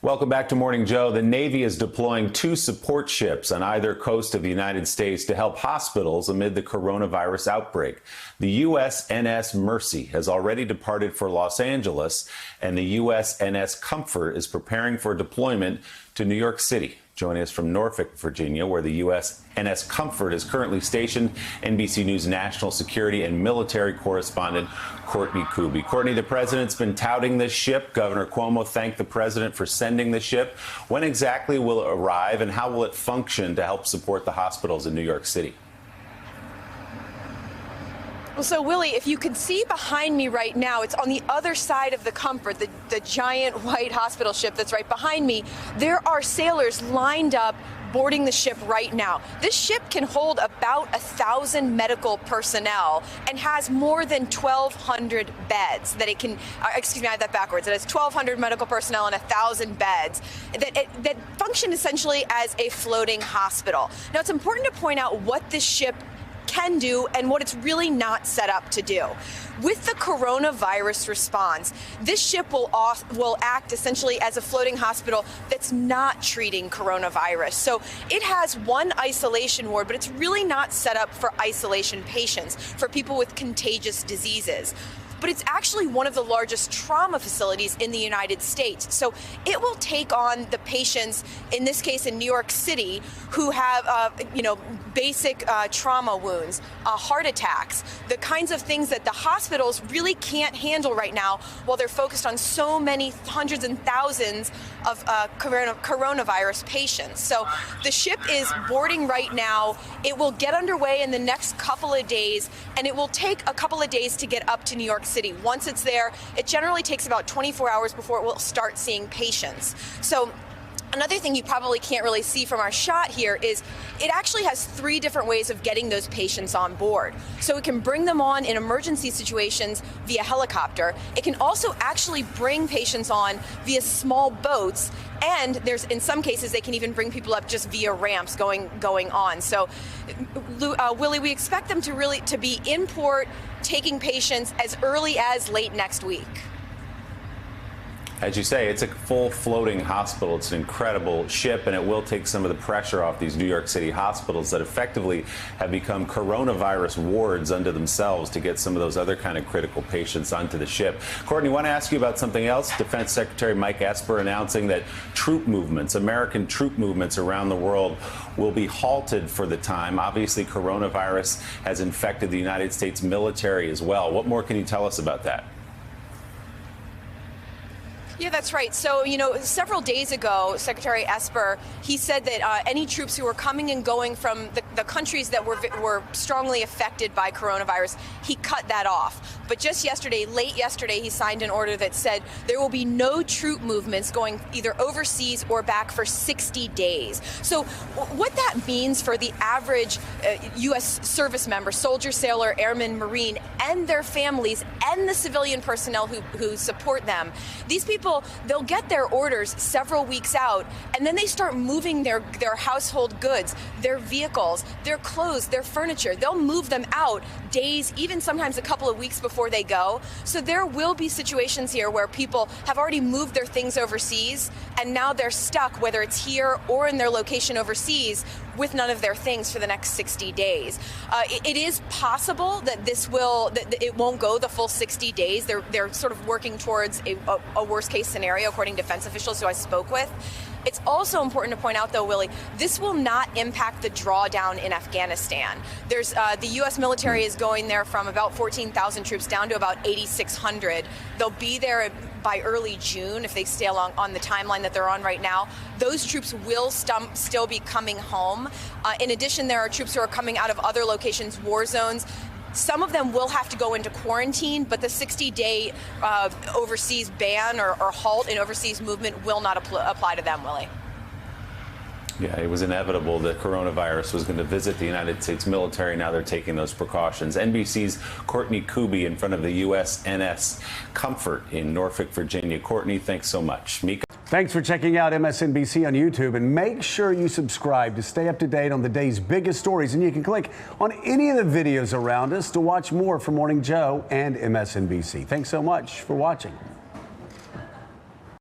Welcome back to Morning Joe. The Navy is deploying 2 support ships on either coast of the United States to help hospitals amid the coronavirus outbreak. The USNS Mercy has already departed for Los Angeles, and the USNS Comfort is preparing for deployment to New York City. Joining us from Norfolk, Virginia, where the USNS Comfort is currently stationed, NBC News national security and military correspondent Courtney Kube. Courtney, the president's been touting this ship. Governor Cuomo thanked the president for sending the ship. When exactly will it arrive, and how will it function to help support the hospitals in New York City? Well, so, Willie, if you can see behind me right now, it's on the other side of the Comfort, the giant white hospital ship that's right behind me. There are sailors lined up boarding the ship right now. This ship can hold about 1,000 medical personnel and has more than 1,200 beds that it can, excuse me, I had that backwards. It has 1,200 medical personnel and 1,000 beds that function essentially as a floating hospital. Now, it's important to point out what this ship can do and what it's really not set up to do. With the coronavirus response, this ship will act essentially as a floating hospital that's not treating coronavirus. So it has one isolation ward, but it's really not set up for isolation patients, for people with contagious diseases. But it's actually one of the largest trauma facilities in the United States. So it will take on the patients, in this case in New York City, who have, basic trauma wounds, heart attacks, the kinds of things that the hospitals really can't handle right now while they're focused on so many hundreds and thousands of coronavirus patients. So the ship is boarding right now. It will get underway in the next couple of days, and it will take a couple of days to get up to New York City. Once it's there, it generally takes about 24 hours before it will start seeing patients. So another thing you probably can't really see from our shot here is it actually has 3 different ways of getting those patients on board. So it can bring them on in emergency situations via helicopter. It can also actually bring patients on via small boats, and in some cases they can even bring people up just via ramps going on. So, Willie, we expect them to be in port taking patients as early as late next week. As you say, it's a full floating hospital. It's an incredible ship, and it will take some of the pressure off these New York City hospitals that effectively have become coronavirus wards unto themselves to get some of those other kind of critical patients onto the ship. Courtney, I want to ask you about something else. Defense Secretary Mike Esper announcing that American troop movements around the world will be halted for the time. Obviously, coronavirus has infected the United States military as well. What more can you tell us about that? Yeah, that's right. So, several days ago, Secretary Esper, he said that any troops who were coming and going from the countries that were strongly affected by coronavirus, he cut that off. But just late yesterday, he signed an order that said there will be no troop movements going either overseas or back for 60 days. So what that means for the average U.S. service member, soldier, sailor, airman, Marine, and their families, and the civilian personnel who support them, these people, they'll get their orders several weeks out, and then they start moving their household goods, their vehicles, their clothes, their furniture. They'll move them out days, even sometimes a couple of weeks before they go. So there will be situations here where people have already moved their things overseas, and now they're stuck, whether it's here or in their location overseas, with none of their things for the next 60 days. It is possible that it won't go the full 60 days. They're sort of working towards a worst case scenario, according to defense officials who I spoke with. It's also important to point out, though, Willie, this will not impact the drawdown in Afghanistan. The U.S. military is going there from about 14,000 troops down to about 8,600. They'll be there by early June if they stay along on the timeline that they're on right now. Those troops will still be coming home. In addition, there are troops who are coming out of other locations, war zones. Some of them will have to go into quarantine, but the 60-day overseas ban or halt in overseas movement will not apply to them, Willie. Yeah, it was inevitable that coronavirus was going to visit the United States military. Now they're taking those precautions. NBC's Courtney Kube in front of the USNS Comfort in Norfolk, Virginia. Courtney, thanks so much. Mika. Thanks for checking out MSNBC on YouTube, and make sure you subscribe to stay up to date on the day's biggest stories. And you can click on any of the videos around us to watch more from Morning Joe and MSNBC. Thanks so much for watching.